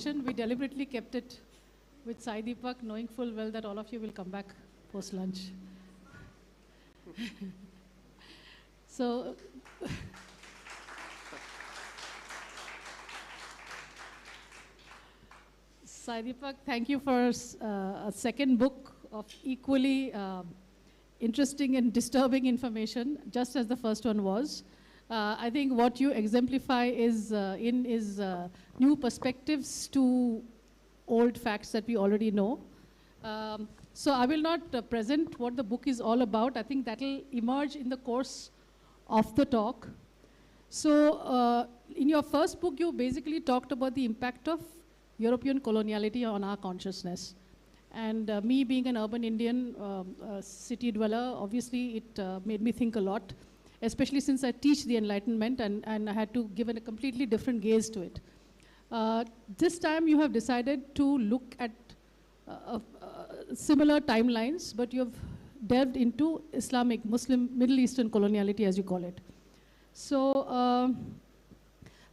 question. We deliberately kept it with Sai Deepak, knowing full well that all of you will come back post-lunch. So, Sai Deepak, thank you for a second book of equally interesting and disturbing information, just as the first one was. I think what you exemplify is new perspectives to old facts that we already know. So I will not present what the book is all about. I think that will emerge in the course of the talk. So in your first book, you basically talked about the impact of European coloniality on our consciousness. And me being an urban Indian city dweller, obviously it made me think a lot, especially since I teach the Enlightenment and I had to give a completely different gaze to it. This time you have decided to look at similar timelines, but you have delved into Islamic, Muslim, Middle Eastern coloniality, as you call it. So,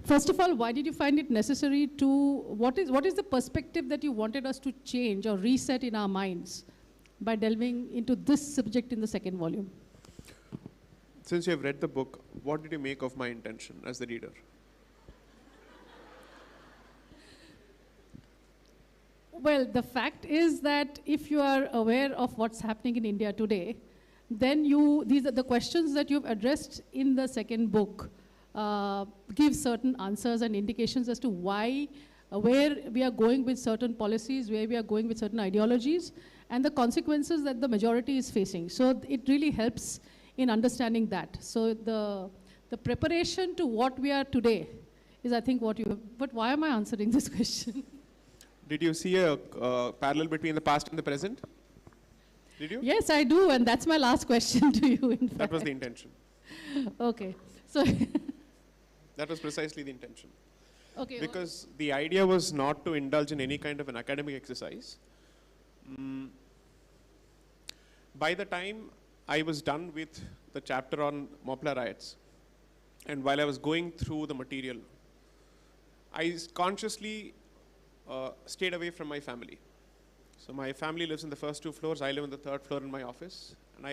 first of all, why did you find it necessary to, what is the perspective that you wanted us to change or reset in our minds by delving into this subject in the second volume? Since you have read the book, what did you make of my intention as the reader? Well, the fact is that if you are aware of what's happening in India today, then these are the questions that you've addressed in the second book give certain answers and indications as to why, where we are going with certain policies, where we are going with certain ideologies, and the consequences that the majority is facing. So it really helps in understanding that. So the preparation to what we are today is, I think, what you have. But why am I answering this question? Did you see a parallel between the past and the present? Did you? Yes, I do, and that's my last question to you, in fact. That was the intention. Okay. So that was precisely the intention. Okay. Because the idea was not to indulge in any kind of an academic exercise. By the time I was done with the chapter on Mopla riots, and while I was going through the material, I consciously stayed away from my family. So my family lives in the first 2 floors. I live on the 3rd floor in my office. And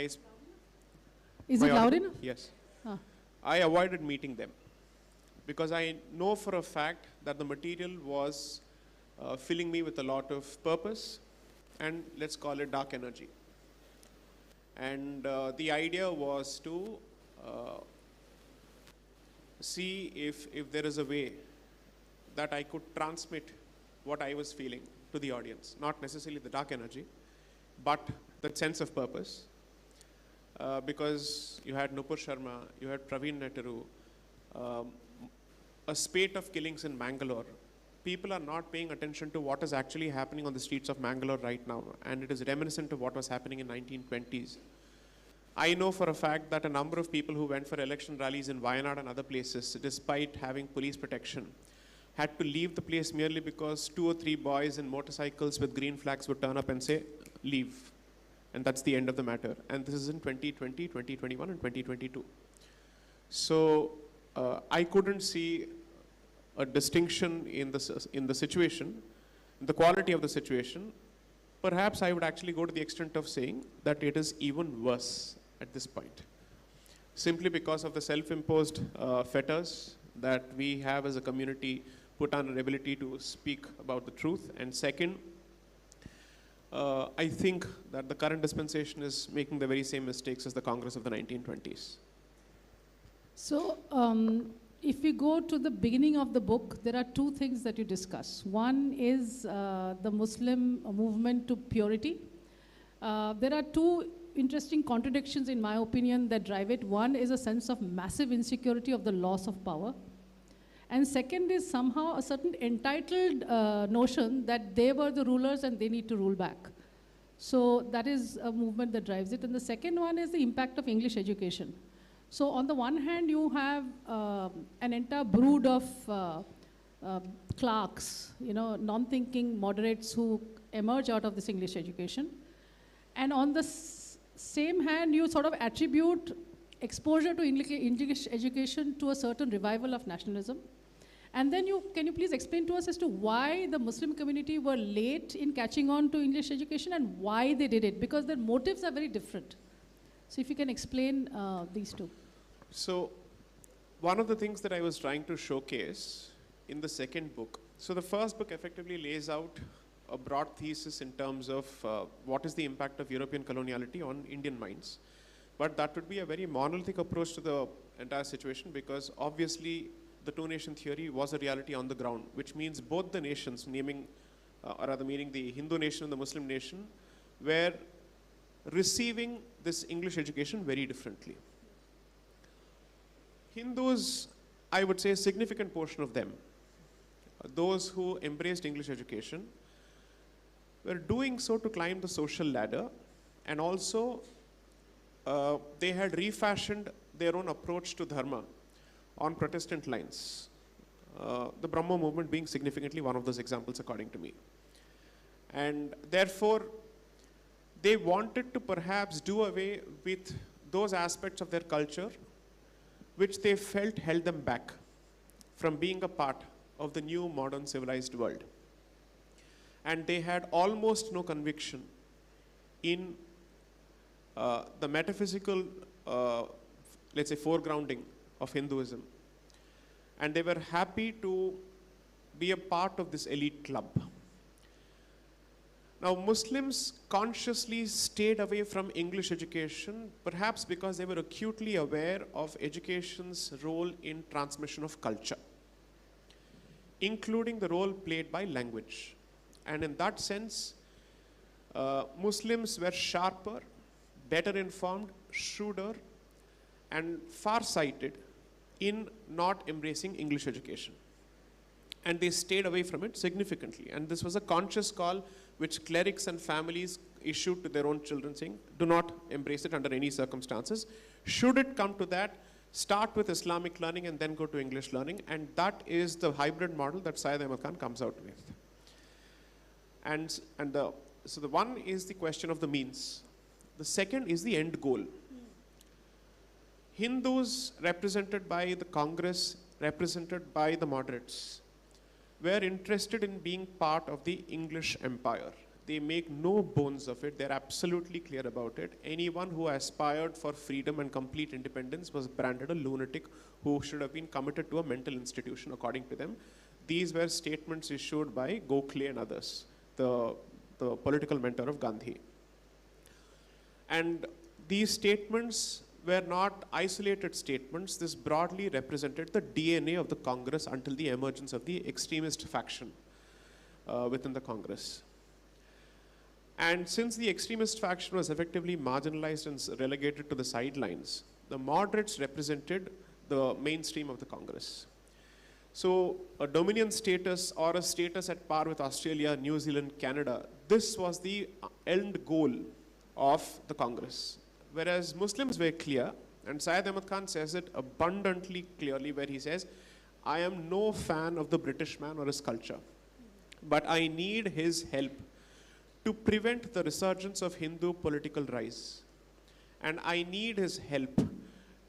is it loud enough? Yes. Huh. I avoided meeting them because I know for a fact that the material was filling me with a lot of purpose and, let's call it, dark energy. And the idea was to see if there is a way that I could transmit what I was feeling to the audience. Not necessarily the dark energy, but that sense of purpose. Because you had Nupur Sharma, you had Praveen Netteru, a spate of killings in Mangalore. People are not paying attention to what is actually happening on the streets of Mangalore right now, and it is reminiscent of what was happening in 1920s. I know for a fact that a number of people who went for election rallies in Wayanad and other places, despite having police protection, had to leave the place merely because 2 or 3 boys in motorcycles with green flags would turn up and say, leave. And that's the end of the matter. And this is in 2020, 2021, and 2022. So I couldn't see a distinction in the situation, the quality of the situation. Perhaps I would actually go to the extent of saying that it is even worse at this point, simply because of the self-imposed fetters that we have as a community put on our ability to speak about the truth. And second, I think that the current dispensation is making the very same mistakes as the Congress of the 1920s. So if we go to the beginning of the book, there are 2 things that you discuss. One is the Muslim movement to purity. There are 2 interesting contradictions, in my opinion, that drive it. One is a sense of massive insecurity of the loss of power. And second is somehow a certain entitled notion that they were the rulers and they need to rule back. So that is a movement that drives it. And the second one is the impact of English education. So on the one hand, you have an entire brood of clerks, non-thinking moderates who emerge out of this English education. And on the same hand, you sort of attribute exposure to English education to a certain revival of nationalism. And then can you please explain to us as to why the Muslim community were late in catching on to English education and why they did it? Because their motives are very different. So if you can explain these two. So one of the things that I was trying to showcase in the second book, so the first book effectively lays out a broad thesis in terms of what is the impact of European coloniality on Indian minds. But that would be a very monolithic approach to the entire situation, because obviously the two-nation theory was a reality on the ground, which means both the nations, meaning the Hindu nation and the Muslim nation, were receiving this English education very differently. Hindus, I would say a significant portion of them, those who embraced English education, were doing so to climb the social ladder, and also they had refashioned their own approach to dharma on Protestant lines. The Brahmo movement being significantly one of those examples, according to me. And therefore, they wanted to perhaps do away with those aspects of their culture which they felt held them back from being a part of the new modern civilized world. And they had almost no conviction in the metaphysical, let's say, foregrounding of Hinduism. And they were happy to be a part of this elite club. Now, Muslims consciously stayed away from English education, perhaps because they were acutely aware of education's role in transmission of culture, including the role played by language. And in that sense, Muslims were sharper, better informed, shrewder, and far-sighted in not embracing English education. And they stayed away from it significantly. And this was a conscious call which clerics and families issued to their own children, saying, do not embrace it under any circumstances. Should it come to that, start with Islamic learning and then go to English learning. And that is the hybrid model that Syed Ahmad Khan comes out with. So the one is the question of the means. The second is the end goal. Hindus, represented by the Congress, represented by the moderates, were interested in being part of the English empire. They make no bones of it. They're absolutely clear about it. Anyone who aspired for freedom and complete independence was branded a lunatic who should have been committed to a mental institution, according to them. These were statements issued by Gokhale and others, the political mentor of Gandhi. And these statements were not isolated statements. This broadly represented the DNA of the Congress until the emergence of the extremist faction within the Congress. And since the extremist faction was effectively marginalized and relegated to the sidelines, the moderates represented the mainstream of the Congress. So a dominion status or a status at par with Australia, New Zealand, Canada, this was the end goal of the Congress. Whereas Muslims were clear, and Syed Ahmad Khan says it abundantly clearly, where he says, I am no fan of the British man or his culture, but I need his help to prevent the resurgence of Hindu political rise. And I need his help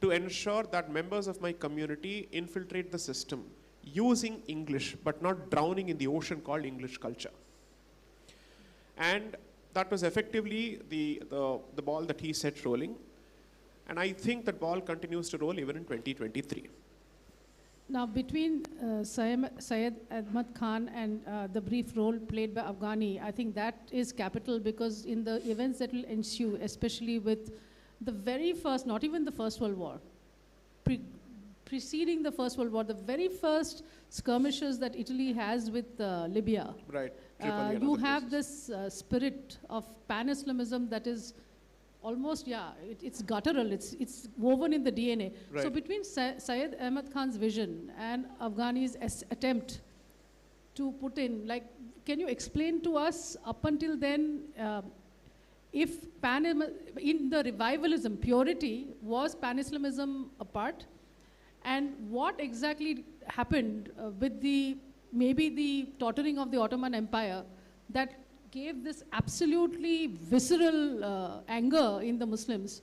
to ensure that members of my community infiltrate the system using English, but not drowning in the ocean called English culture. And that was effectively the ball that he set rolling. And I think that ball continues to roll even in 2023. Now, between Syed Ahmad Khan and the brief role played by Afghani, I think that is capital, because in the events that will ensue, especially with the very first, not even the First World War, preceding the First World War, the very first skirmishes that Italy has with Libya. Right. You have this spirit of pan-Islamism that is almost, it's guttural, it's woven in the DNA. Right. So between Syed Ahmad Khan's vision and Afghani's attempt to put in, like, can you explain to us up until then, if in the revivalism, purity, was pan-Islamism a part? And what exactly happened with maybe the tottering of the Ottoman Empire that gave this absolutely visceral anger in the Muslims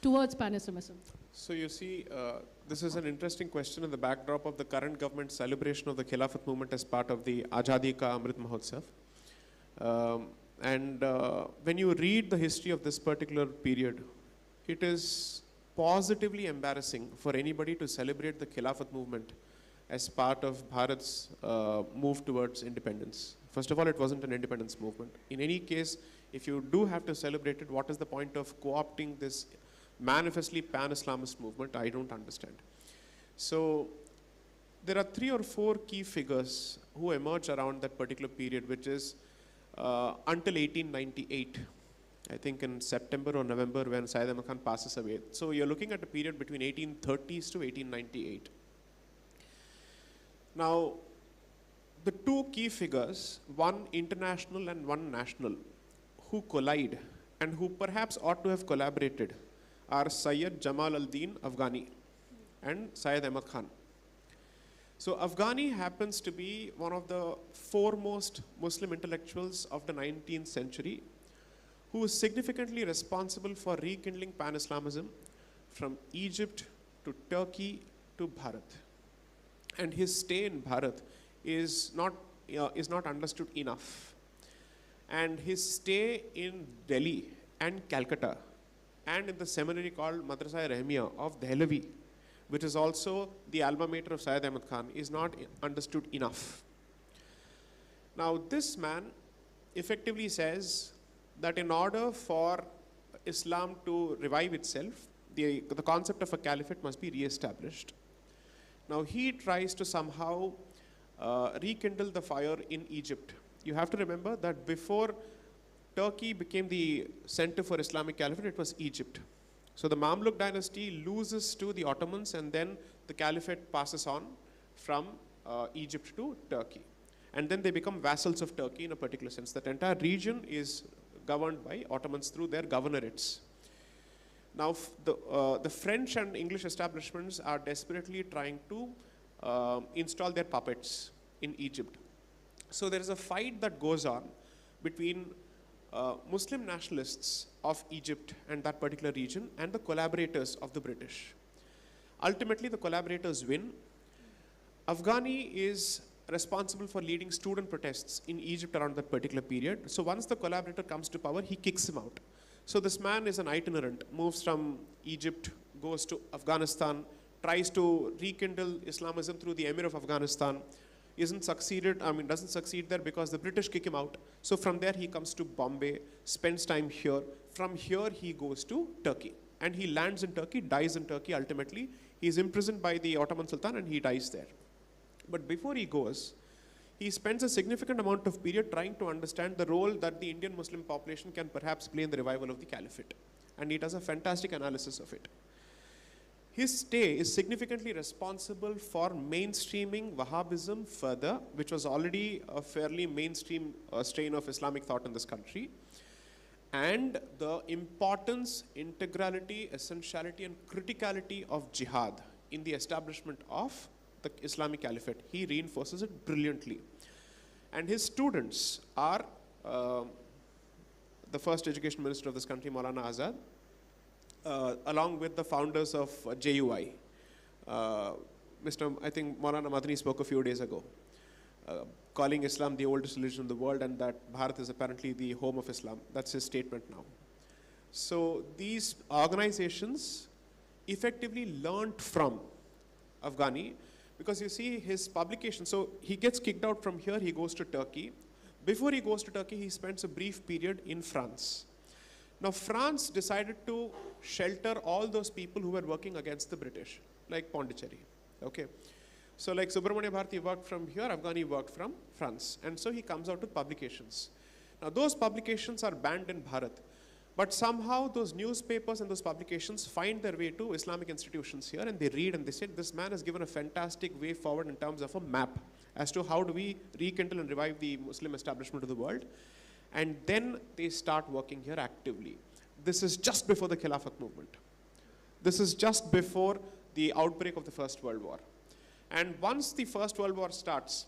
towards pan-Islamism? So you see, This is an interesting question in the backdrop of the current government celebration of the Khilafat movement as part of the Azadi Ka Amrit Mahotsav. When you read the history of this particular period, it is positively embarrassing for anybody to celebrate the Khilafat movement as part of Bharat's move towards independence. First of all, it wasn't an independence movement. In any case, if you do have to celebrate it, what is the point of co-opting this manifestly pan-Islamist movement? I don't understand. So there are 3 or 4 key figures who emerge around that particular period, which is until 1898. I think in September or November when Syed Ahmad Khan passes away. So you're looking at a period between 1830s to 1898. Now, the 2 key figures, one international and one national, who collide and who perhaps ought to have collaborated are Sayyid Jamal al-Din Afghani and Syed Ahmad Khan. So Afghani happens to be one of the foremost Muslim intellectuals of the 19th century, who is significantly responsible for rekindling pan-Islamism from Egypt to Turkey to Bharat. And his stay in Bharat is not understood enough. And his stay in Delhi and Calcutta and in the seminary called Madrasa-e-Rahmiya of Dehlavi, which is also the alma mater of Syed Ahmad Khan, is not understood enough. Now, this man effectively says that in order for Islam to revive itself, the concept of a caliphate must be re-established. Now, he tries to somehow rekindle the fire in Egypt. You have to remember that before Turkey became the center for Islamic caliphate, it was Egypt. So the Mamluk dynasty loses to the Ottomans, and then the caliphate passes on from Egypt to Turkey. And then they become vassals of Turkey in a particular sense. That entire region is governed by Ottomans through their governorates. Now, the French and English establishments are desperately trying to install their puppets in Egypt. So there is a fight that goes on between Muslim nationalists of Egypt and that particular region and the collaborators of the British. Ultimately, the collaborators win. Afghani is responsible for leading student protests in Egypt around that particular period. So once the collaborator comes to power, he kicks him out. So this man is an itinerant, moves from Egypt, goes to Afghanistan, tries to rekindle Islamism through the Emir of Afghanistan, doesn't succeed there because the British kick him out. So from there he comes to Bombay, spends time here. From here he goes to Turkey. And he lands in Turkey, dies in Turkey ultimately. He is imprisoned by the Ottoman Sultan and he dies there. But before he goes, he spends a significant amount of period trying to understand the role that the Indian Muslim population can perhaps play in the revival of the caliphate. And he does a fantastic analysis of it. His stay is significantly responsible for mainstreaming Wahhabism further, which was already a fairly mainstream strain of Islamic thought in this country, and the importance, integrality, essentiality, and criticality of jihad in the establishment of the Islamic Caliphate. He reinforces it brilliantly. And his students are the first education minister of this country, Maulana Azad, along with the founders of JUI. I think Maulana Madani spoke a few days ago, calling Islam the oldest religion in the world and that Bharat is apparently the home of Islam. That's his statement now. So these organizations effectively learned from Afghani, because you see his publication. So he gets kicked out from here, he goes to Turkey. Before he goes to Turkey, he spends a brief period in France. Now, France decided to shelter all those people who were working against the British, like Pondicherry. Okay. So like Subramania Bharati worked from here, Afghani worked from France. And so he comes out with publications. Now, those publications are banned in Bharat. But somehow those newspapers and those publications find their way to Islamic institutions here, and they read and they say, this man has given a fantastic way forward in terms of a map as to how do we rekindle and revive the Muslim establishment of the world. And then they start working here actively. This is just before the Khilafat movement. This is just before the outbreak of the First World War. And once the First World War starts,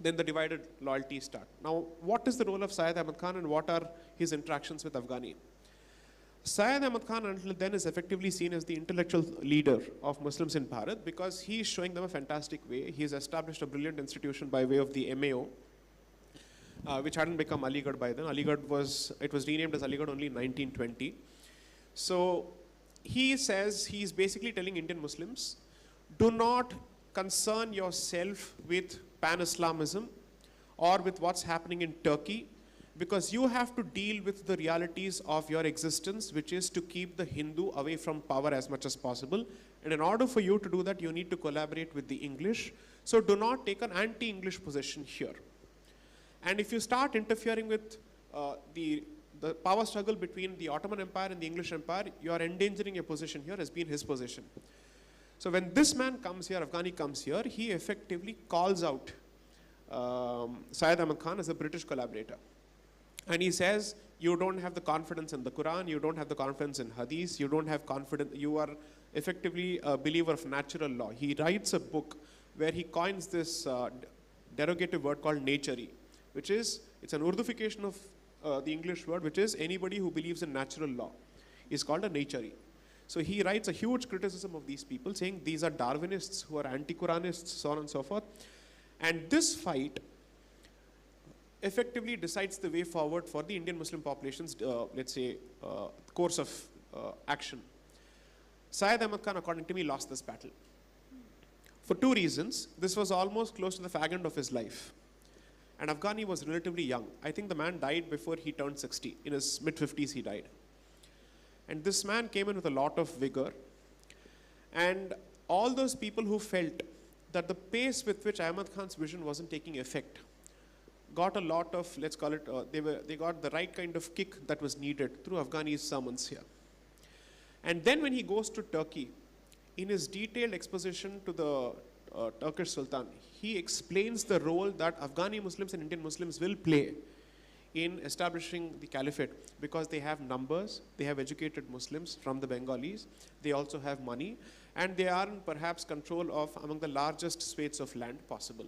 then the divided loyalties start. Now, what is the role of Syed Ahmad Khan and what are his interactions with Afghani? Syed Ahmad Khan until then is effectively seen as the intellectual leader of Muslims in Bharat because he is showing them a fantastic way. He has established a brilliant institution by way of the MAO, which hadn't become Aligarh by then. It was renamed as Aligarh only in 1920. So he says, he's basically telling Indian Muslims, do not concern yourself with pan-Islamism or with what's happening in Turkey, because you have to deal with the realities of your existence, which is to keep the Hindu away from power as much as possible. And in order for you to do that, you need to collaborate with the English. So do not take an anti-English position here. And if you start interfering with the power struggle between the Ottoman Empire and the English Empire, you are endangering your position here, has been his position. So when this man comes here, Afghani comes here, he effectively calls out Syed Ahmad Khan as a British collaborator. And he says, you don't have the confidence in the Quran, you don't have the confidence in Hadith, you don't have confidence, you are effectively a believer of natural law. He writes a book where he coins this derogative word called natury, which is, it's an Urdufication of the English word, which is anybody who believes in natural law is called a natury. So he writes a huge criticism of these people, saying these are Darwinists who are anti-Quranists, so on and so forth. And this fight effectively decides the way forward for the Indian Muslim population's, let's say, course of action. Syed Ahmad Khan, according to me, lost this battle. For two reasons. This was almost close to the fag end of his life. And Afghani was relatively young. I think the man died before he turned 60. In his mid-50s, he died. And this man came in with a lot of vigor. And all those people who felt that the pace with which Ahmad Khan's vision wasn't taking effect got a lot of, let's call it, they got the right kind of kick that was needed through Afghani's sermons here. And then when he goes to Turkey, in his detailed exposition to the Turkish Sultan, he explains the role that Afghani Muslims and Indian Muslims will play in establishing the caliphate, because they have numbers, they have educated Muslims from the Bengalis, they also have money, and they are in perhaps control of among the largest swathes of land possible.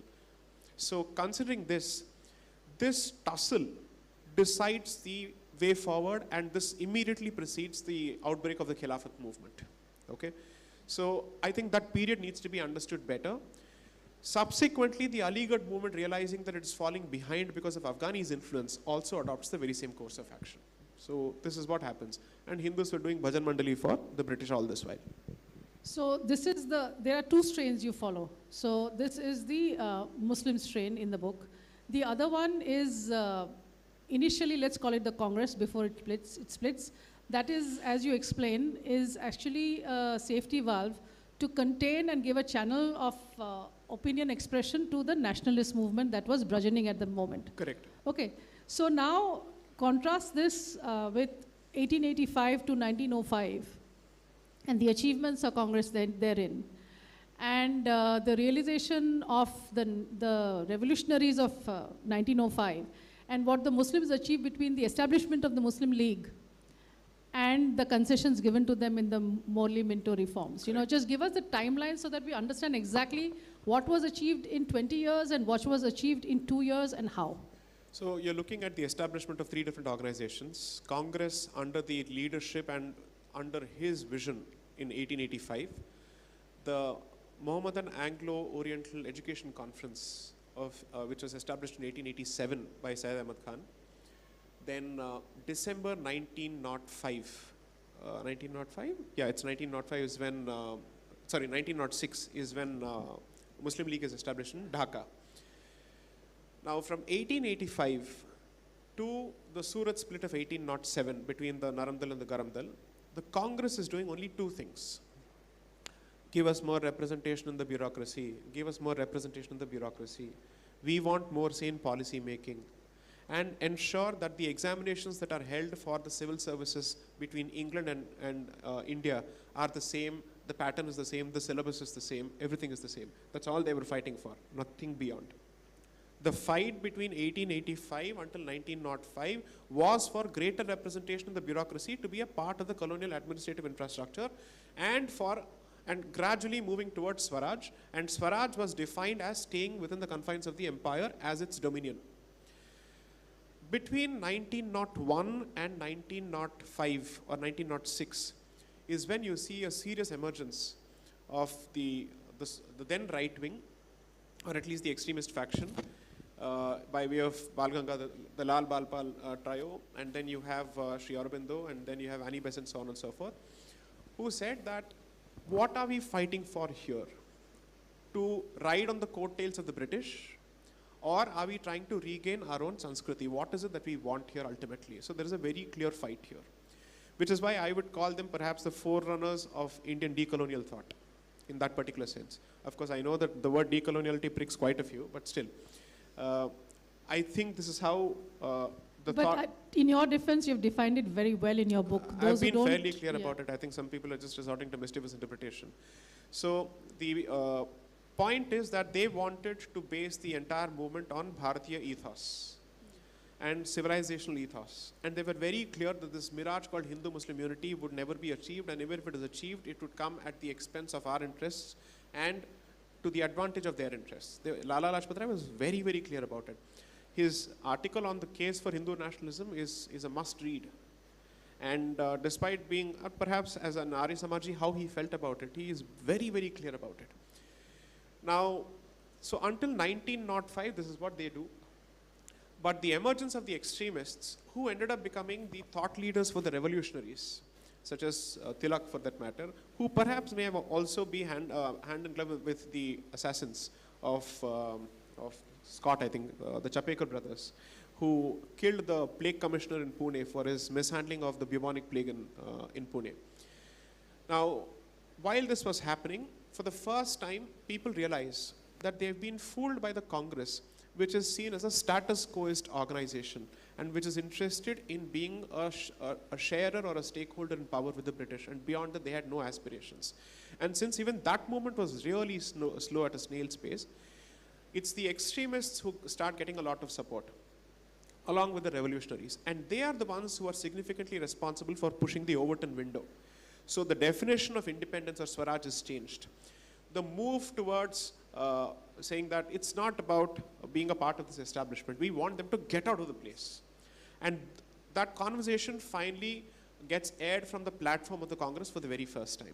So considering this tussle decides the way forward, and this immediately precedes the outbreak of the Khilafat movement. Okay? So I think that period needs to be understood better. Subsequently, the Aligarh movement, realizing that it's falling behind because of Afghani's influence, also adopts the very same course of action. So this is what happens. And Hindus were doing Bhajan Mandali for the British all this while. So this is there are two strains you follow. So this is the Muslim strain in the book. The other one is initially, let's call it the Congress before it splits. That is, as you explain, is actually a safety valve to contain and give a channel of opinion expression to the nationalist movement that was burgeoning at the moment. Correct. Okay. So now contrast this with 1885 to 1905 and the achievements of Congress therein. And the realization of the revolutionaries of 1905 and what the Muslims achieved between the establishment of the Muslim League and the concessions given to them in the Morley Minto reforms. You know, just give us the timeline so that we understand exactly what was achieved in 20 years and what was achieved in 2 years and how. So you're looking at the establishment of three different organizations. Congress under the leadership and under his vision in 1885. The Mohammedan Anglo-Oriental Education Conference, which was established in 1887 by Syed Ahmad Khan. Then December 1905, 1905? Yeah, it's 1905 is when, 1906 is when Muslim League is established in Dhaka. Now from 1885 to the Surat split of 1807 between the Narandal and the Garamdal, the Congress is doing only two things. Give us more representation in the bureaucracy. Give us more representation in the bureaucracy. We want more sane policy making. And ensure that the examinations that are held for the civil services between England and India are the same, the pattern is the same, the syllabus is the same, everything is the same. That's all they were fighting for, nothing beyond. The fight between 1885 until 1905 was for greater representation in the bureaucracy to be a part of the colonial administrative infrastructure and gradually moving towards Swaraj. And Swaraj was defined as staying within the confines of the empire as its dominion. Between 1901 and 1905 or 1906 is when you see a serious emergence of the then right wing, or at least the extremist faction, by way of Balganga, the Lal Balpal trio, and then you have Sri Aurobindo, and then you have Annie Besant, so on and so forth, who said that, what are we fighting for here? To ride on the coattails of the British, or are we trying to regain our own Sanskriti? What is it that we want here ultimately? So there is a very clear fight here, which is why I would call them perhaps the forerunners of Indian decolonial thought in that particular sense. Of course, I know that the word decoloniality pricks quite a few, but still, I think this is how the thought... But in your defense, you've defined it very well in your book. I've been fairly clear about it. I think some people are just resorting to mischievous interpretation. So the point is that they wanted to base the entire movement on Bharatiya ethos and civilizational ethos. And they were very clear that this mirage called Hindu-Muslim unity would never be achieved, and even if it is achieved, it would come at the expense of our interests and to the advantage of their interests. Lala Lajpat Rai was very, very clear about it. His article on the case for Hindu nationalism is a must-read. And despite being, perhaps as an Arya Samaji, how he felt about it, he is very, very clear about it. Now, so until 1905, this is what they do. But the emergence of the extremists, who ended up becoming the thought leaders for the revolutionaries, such as Tilak for that matter, who perhaps may have also be hand in glove with the assassins of Scott, I think, the Chapekar brothers, who killed the plague commissioner in Pune for his mishandling of the bubonic plague in Pune. Now, while this was happening, for the first time, people realize that they've been fooled by the Congress, which is seen as a status quoist organization and which is interested in being a sharer or a stakeholder in power with the British, and beyond that they had no aspirations. And since even that movement was really slow at a snail's pace, it's the extremists who start getting a lot of support, along with the revolutionaries. And they are the ones who are significantly responsible for pushing the Overton window. So the definition of independence or Swaraj is changed. The move towards saying that it's not about being a part of this establishment. We want them to get out of the place. And that conversation finally gets aired from the platform of the Congress for the very first time.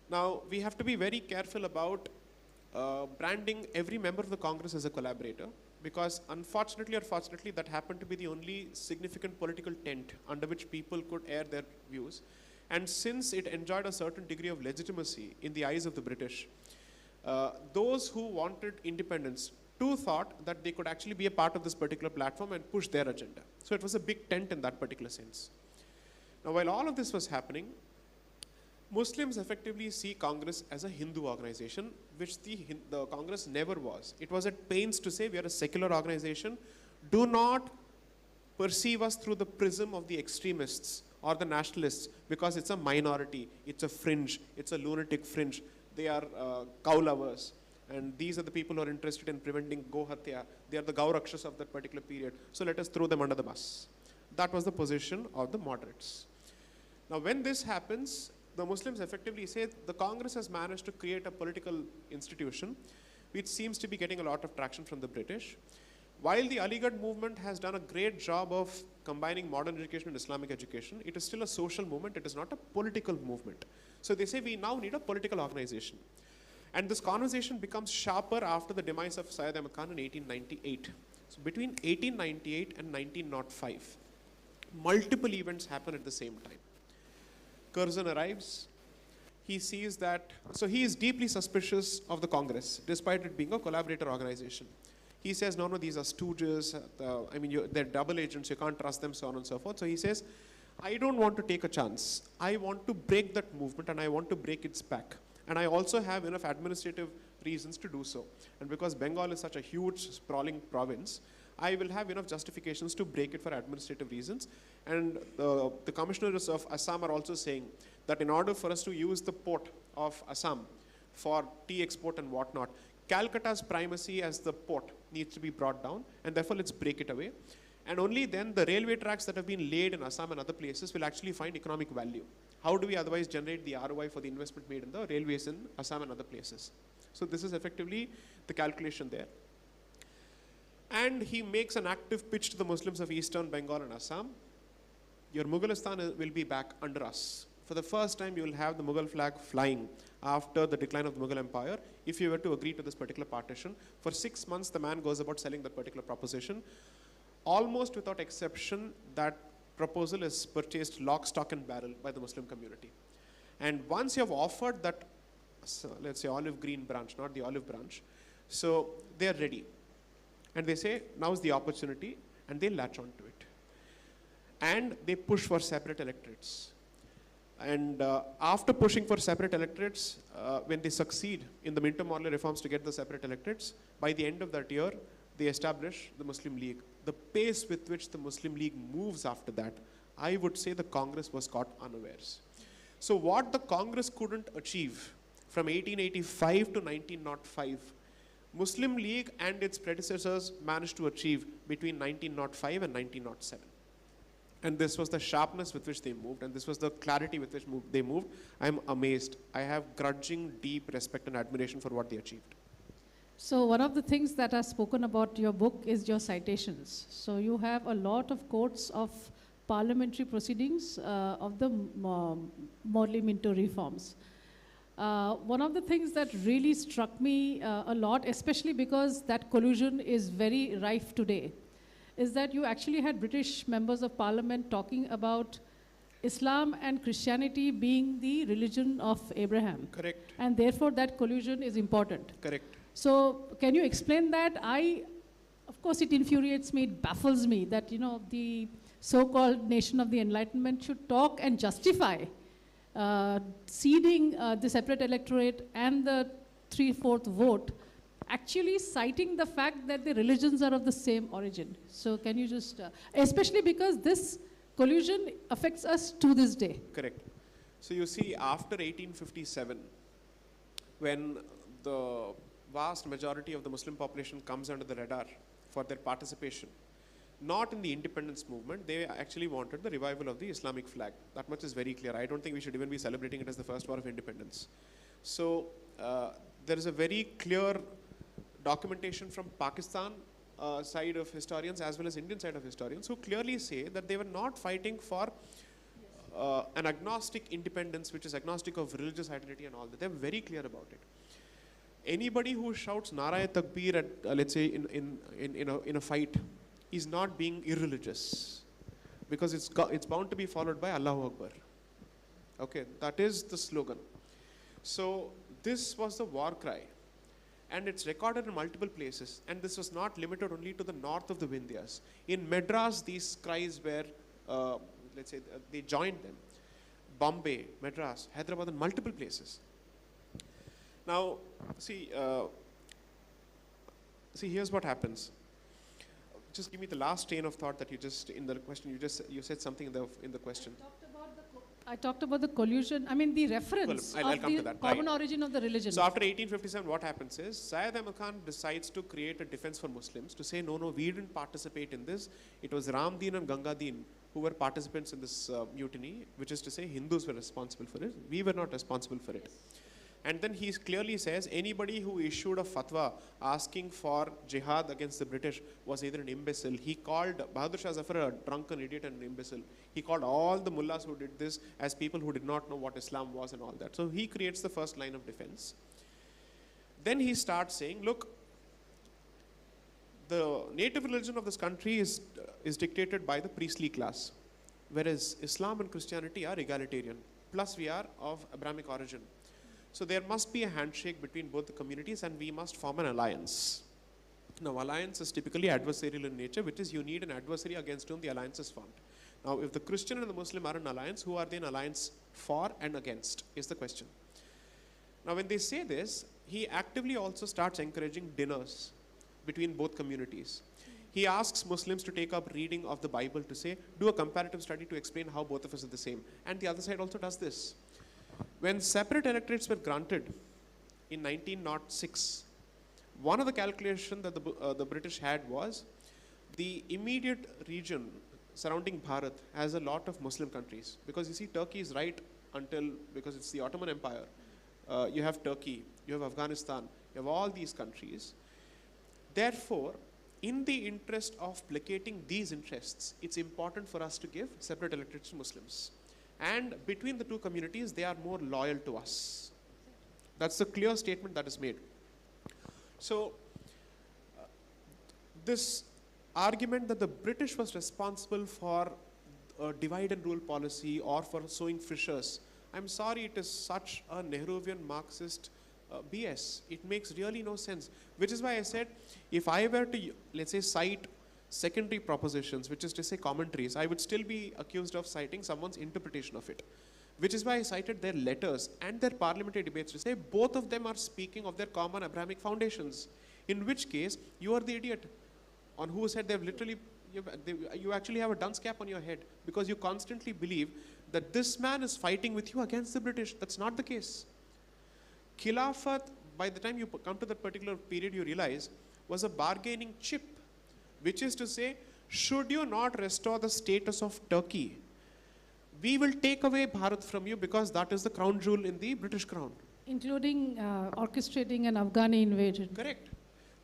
Now, we have to be very careful about branding every member of the Congress as a collaborator, because unfortunately or fortunately, that happened to be the only significant political tent under which people could air their views. And since it enjoyed a certain degree of legitimacy in the eyes of the British, those who wanted independence too thought that they could actually be a part of this particular platform and push their agenda. So it was a big tent in that particular sense. Now, while all of this was happening, Muslims effectively see Congress as a Hindu organization, which the Congress never was. It was at pains to say we are a secular organization. Do not perceive us through the prism of the extremists or the nationalists, because it's a minority, it's a fringe, it's a lunatic fringe. They are cow lovers, and these are the people who are interested in preventing Go Hatya. They are the Gaurakshas of that particular period. So let us throw them under the bus. That was the position of the moderates. Now, when this happens, the Muslims effectively say the Congress has managed to create a political institution which seems to be getting a lot of traction from the British. While the Aligarh movement has done a great job of combining modern education and Islamic education, it is still a social movement, it is not a political movement. So they say we now need a political organization. And this conversation becomes sharper after the demise of Syed Ahmad Khan in 1898. So between 1898 and 1905, multiple events happen at the same time. Curzon arrives. He sees that, so he is deeply suspicious of the Congress, despite it being a collaborator organization. He says, no, these are stooges. They're double agents. You can't trust them, so on and so forth. So he says, I don't want to take a chance. I want to break that movement, and I want to break its back. And I also have enough administrative reasons to do so. And because Bengal is such a huge, sprawling province, I will have enough justifications to break it for administrative reasons. And the commissioners of Assam are also saying that in order for us to use the port of Assam for tea export and whatnot, Calcutta's primacy as the port needs to be brought down, and therefore let's break it away. And only then the railway tracks that have been laid in Assam and other places will actually find economic value. How do we otherwise generate the ROI for the investment made in the railways in Assam and other places? So this is effectively the calculation there. And he makes an active pitch to the Muslims of Eastern Bengal and Assam. Your Mughalistan will be back under us. For the first time, you will have the Mughal flag flying after the decline of the Mughal Empire, if you were to agree to this particular partition. For 6 months, the man goes about selling that particular proposition. Almost without exception, that proposal is purchased lock, stock, and barrel by the Muslim community. And once you have offered that, let's say, olive green branch, not the olive branch, so they are ready. And they say, now's the opportunity, and they latch on to it. And they push for separate electorates. And after pushing for separate electorates, when they succeed in the Minto-Morley reforms to get the separate electorates, by the end of that year, they establish the Muslim League. The pace with which the Muslim League moves after that, I would say the Congress was caught unawares. So what the Congress couldn't achieve from 1885 to 1905, Muslim League and its predecessors managed to achieve between 1905 and 1907. And this was the sharpness with which they moved, and this was the clarity with which they moved. I'm amazed. I have grudging, deep respect and admiration for what they achieved. So one of the things that are spoken about your book is your citations. So you have a lot of quotes of parliamentary proceedings of the Morley-Minto reforms. One of the things that really struck me a lot, especially because that collusion is very rife today, is that you actually had British members of parliament talking about Islam and Christianity being the religion of Abraham. Correct. And therefore that collusion is important. Correct. So can you explain that? Of course it infuriates me, it baffles me that, you know, the so-called nation of the Enlightenment should talk and justify ceding the separate electorate and the 3/4 vote, actually citing the fact that the religions are of the same origin. So can you just, especially because this collusion affects us to this day. Correct. So you see, after 1857, when the vast majority of the Muslim population comes under the radar for their participation, not in the independence movement, they actually wanted the revival of the Islamic flag. That much is very clear. I don't think we should even be celebrating it as the first war of independence. So there is a very clear documentation from Pakistan side of historians as well as Indian side of historians who clearly say that they were not fighting for an agnostic independence which is agnostic of religious identity and all that. They're very clear about it. Anybody who shouts Nara Takbir at, let's say, in a fight is not being irreligious, because it's bound to be followed by Allahu Akbar. Okay, that is the slogan. So this was the war cry, and it's recorded in multiple places, and this was not limited only to the north of the Vindhyas. In Madras, these cries were, let's say, they joined them. Bombay, Madras, Hyderabad, and multiple places. Now, see, here's what happens. Just give me the last train of thought that you just, in the question, you said something in the question. I talked about the collusion, I mean the reference I'll of come the to that, common right. origin of the religion. So after 1857, what happens is, Syed Ahmad Khan decides to create a defense for Muslims to say, no, we didn't participate in this. It was Ramdeen and Gangadeen who were participants in this mutiny, which is to say Hindus were responsible for it. We were not responsible for it. And then he clearly says anybody who issued a fatwa asking for jihad against the British was either an imbecile. He called Bahadur Shah Zafar a drunken idiot and an imbecile. He called all the mullahs who did this as people who did not know what Islam was and all that. So he creates the first line of defense. Then he starts saying, look, the native religion of this country is dictated by the priestly class, whereas Islam and Christianity are egalitarian, plus we are of Abrahamic origin. So there must be a handshake between both the communities, and we must form an alliance. Now, alliance is typically adversarial in nature, which is you need an adversary against whom the alliance is formed. Now, if the Christian and the Muslim are in alliance, who are they in alliance for and against is the question. Now, when they say this, he actively also starts encouraging dinners between both communities. He asks Muslims to take up reading of the Bible to say, do a comparative study to explain how both of us are the same. And the other side also does this. When separate electorates were granted in 1906, one of the calculations that the British had was the immediate region surrounding Bharat has a lot of Muslim countries. Because you see, Turkey is right until, because it's the Ottoman Empire. You have Turkey, you have Afghanistan, you have all these countries. Therefore, in the interest of placating these interests, it's important for us to give separate electorates to Muslims. And between the two communities, they are more loyal to us. That's the clear statement that is made. So, this argument that the British was responsible for a divide and rule policy or for sowing fissures, I'm sorry, it is such a Nehruvian Marxist BS. It makes really no sense. Which is why I said, if I were to, let's say, cite secondary propositions, which is to say commentaries, I would still be accused of citing someone's interpretation of it. Which is why I cited their letters and their parliamentary debates to say both of them are speaking of their common Abrahamic foundations. In which case, you are the idiot on who said they've literally, you actually have a dunce cap on your head because you constantly believe that this man is fighting with you against the British. That's not the case. Khilafat, by the time you come to that particular period, you realize, was a bargaining chip, which is to say, should you not restore the status of Turkey, we will take away Bharat from you because that is the crown jewel in the British crown. Including orchestrating an Afghani invasion. Correct.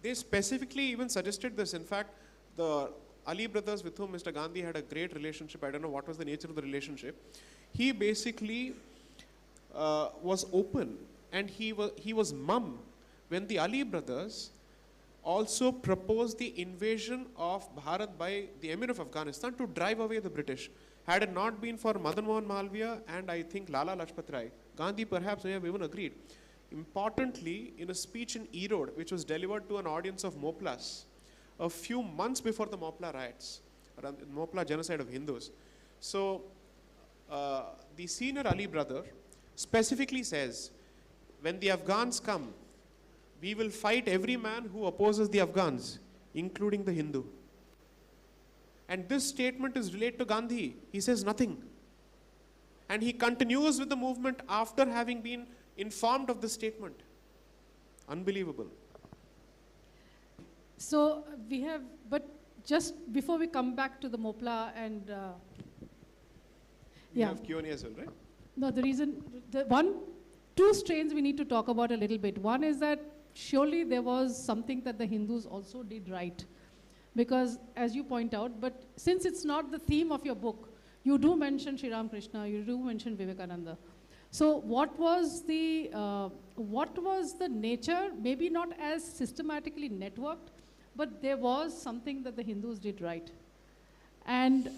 They specifically even suggested this. In fact, the Ali brothers with whom Mr. Gandhi had a great relationship, I don't know what was the nature of the relationship, he basically was open and he was mum when the Ali brothers also proposed the invasion of Bharat by the Emir of Afghanistan to drive away the British. Had it not been for Madan Mohan Malviya and I think Lala Lajpat Rai, Gandhi perhaps may have even agreed. Importantly, in a speech in Erode, which was delivered to an audience of Moplas, a few months before the Mopla riots, Mopla genocide of Hindus. So, the senior Ali brother specifically says, when the Afghans come, we will fight every man who opposes the Afghans, including the Hindu. And this statement is related to Gandhi. He says nothing. And he continues with the movement after having been informed of this statement. Unbelievable. So we have, but just before we come back to the Mopla and We have Q&A as well, right? No, two strains we need to talk about a little bit. One is that surely there was something that the Hindus also did right. Because as you point out, but since it's not the theme of your book, you do mention Sri Ramakrishna, you do mention Vivekananda. So what was the nature, maybe not as systematically networked, but there was something that the Hindus did right. And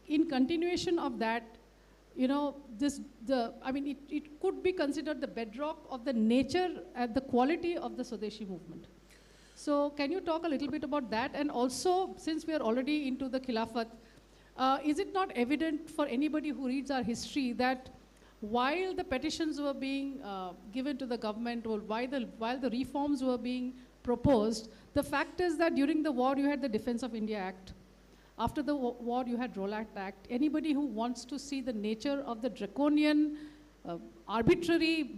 in continuation of that, you know, it could be considered the bedrock of the nature and the quality of the Swadeshi movement. So can you talk a little bit about that? And also, since we are already into the Khilafat, is it not evident for anybody who reads our history that while the petitions were being given to the government, or while the reforms were being proposed, the fact is that during the war you had the Defense of India Act. After the war you had Rowlatt Act. Anybody who wants to see the nature of the draconian, arbitrary,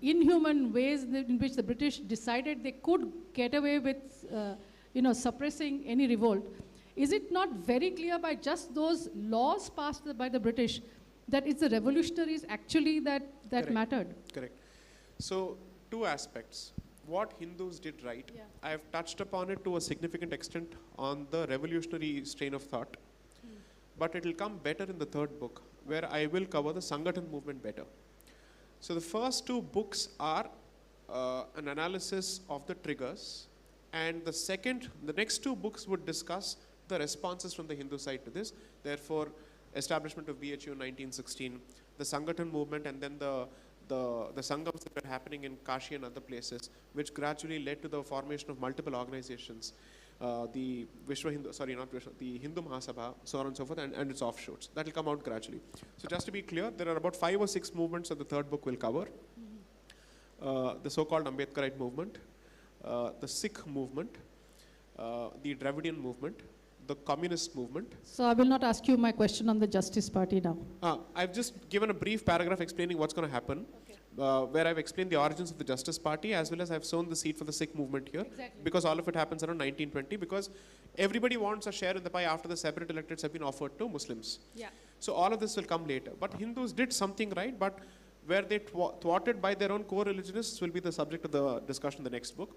inhuman ways in which the British decided they could get away with suppressing any revolt, is it not very clear by just those laws passed by the British that it's the revolutionaries actually that Correct. mattered? Correct. So, two aspects. What Hindus did right. Yeah. I have touched upon it to a significant extent on the revolutionary strain of thought. But it will come better in the third book, where I will cover the Sangathan movement better. So the first two books are an analysis of the triggers, and the next two books would discuss the responses from the Hindu side to this. Therefore, establishment of BHU in 1916, the Sangathan movement, and then the Sangams that were happening in Kashi and other places, which gradually led to the formation of multiple organizations, the the Hindu Mahasabha, so on and so forth, and its offshoots. That will come out gradually. So just to be clear, there are about 5 or 6 movements that the third book will cover. The so-called Ambedkarite movement, the Sikh movement, the Dravidian movement, the communist movement. So I will not ask you my question on the Justice Party now. I've just given a brief paragraph explaining what's going to happen, where I've explained the origins of the Justice Party, as well as I've sown the seed for the Sikh movement here. Exactly. Because all of it happens around 1920, because everybody wants a share in the pie after the separate electorates have been offered to Muslims. Yeah. So all of this will come later. But Hindus did something right, but where they thwarted by their own co-religionists will be the subject of the discussion in the next book.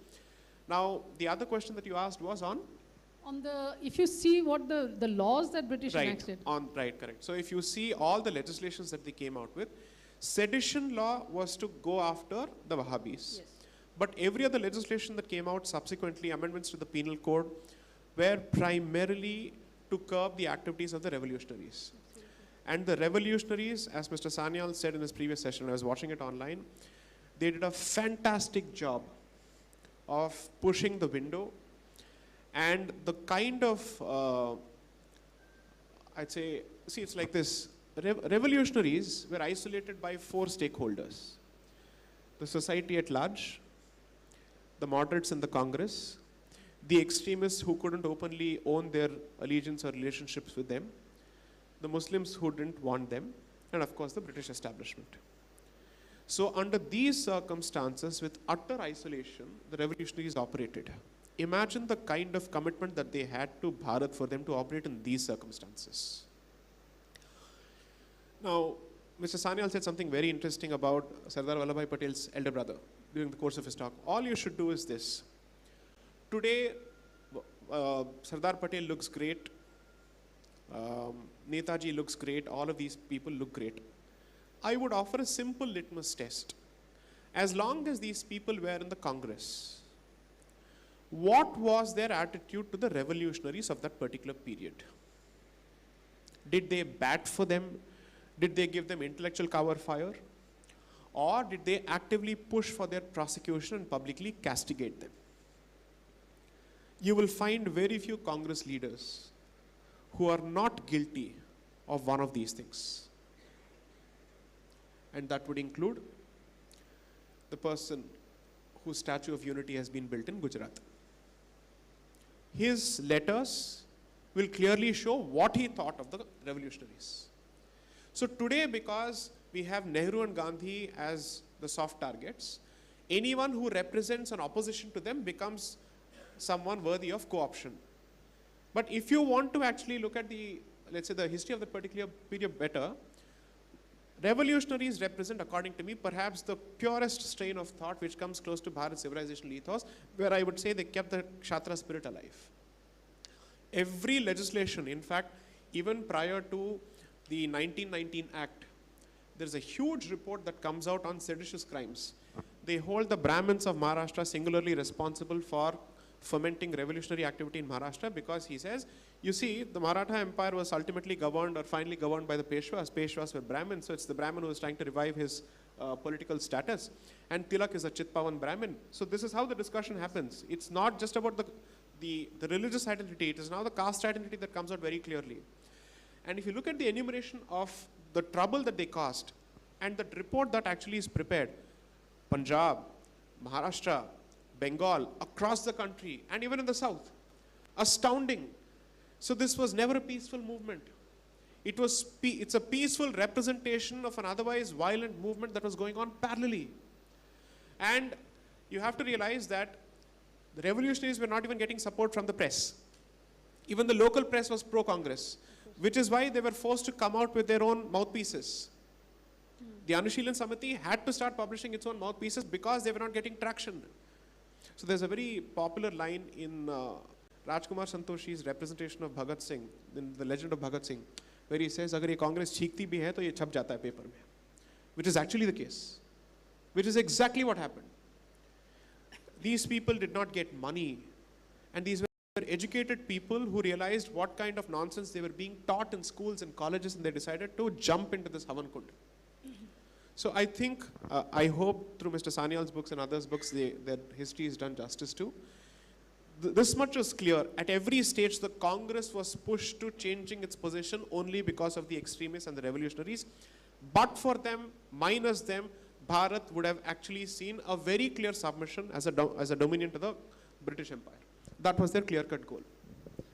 Now, the other question that you asked was on? If you see what the laws that British enacted. Right, correct. So if you see all the legislations that they came out with, sedition law was to go after the Wahhabis. Yes. But every other legislation that came out subsequently, amendments to the penal code, were primarily to curb the activities of the revolutionaries. And the revolutionaries, as Mr. Sanyal said in his previous session, I was watching it online, they did a fantastic job of pushing the window, and the kind of, I'd say, see, it's like this. Revolutionaries were isolated by 4 stakeholders: the society at large, the moderates in the Congress, the extremists who couldn't openly own their allegiance or relationships with them, the Muslims who didn't want them, and of course the British establishment. So under these circumstances, with utter isolation, the revolutionaries operated. Imagine the kind of commitment that they had to Bharat for them to operate in these circumstances. Now, Mr. Sanyal said something very interesting about Sardar Vallabhbhai Patel's elder brother during the course of his talk. All you should do is this. Today, Sardar Patel looks great. Netaji looks great. All of these people look great. I would offer a simple litmus test. As long as these people were in the Congress, what was their attitude to the revolutionaries of that particular period? Did they bat for them? Did they give them intellectual cover fire? Or did they actively push for their prosecution and publicly castigate them? You will find very few Congress leaders who are not guilty of one of these things. And that would include the person whose Statue of Unity has been built in Gujarat. His letters will clearly show what he thought of the revolutionaries. So today, because we have Nehru and Gandhi as the soft targets, anyone who represents an opposition to them becomes someone worthy of co-option. But if you want to actually look at the, let's say, the history of the particular period better, revolutionaries represent, according to me, perhaps the purest strain of thought which comes close to Bharat's civilizational ethos, where I would say they kept the Kshatriya spirit alive. Every legislation, in fact, even prior to the 1919 Act, there's a huge report that comes out on seditious crimes. They hold the Brahmins of Maharashtra singularly responsible for fomenting revolutionary activity in Maharashtra, because he says, you see, the Maratha Empire was ultimately governed or finally governed by the Peshwas. Peshwas were Brahmins, so it's the Brahmin who is trying to revive his political status. And Tilak is a Chitpavan Brahmin. So this is how the discussion happens. It's not just about the religious identity, it is now the caste identity that comes out very clearly. And if you look at the enumeration of the trouble that they caused, and the report that actually is prepared, Punjab, Maharashtra, Bengal, across the country, and even in the south, astounding. So this was never a peaceful movement. It's a peaceful representation of an otherwise violent movement that was going on parallelly. And you have to realize that the revolutionaries were not even getting support from the press. Even the local press was pro-Congress, which is why they were forced to come out with their own mouthpieces. The Anushilan Samiti had to start publishing its own mouthpieces because they were not getting traction. So there's a very popular line in Rajkumar Santoshi's representation of Bhagat Singh, in the legend of Bhagat Singh, where he says, "Agar ye Congress cheekti bhi hai, to ye chhap jata hai paper mein," which is actually the case, which is exactly what happened. These people did not get money, and these were educated people who realized what kind of nonsense they were being taught in schools and colleges, and they decided to jump into this Havan Kund. So I think, I hope through Mr. Sanyal's books and others' books, that history is done justice to. This much is clear. At every stage, the Congress was pushed to changing its position only because of the extremists and the revolutionaries. But for them, minus them, Bharat would have actually seen a very clear submission as a dominion to the British Empire. That was their clear-cut goal.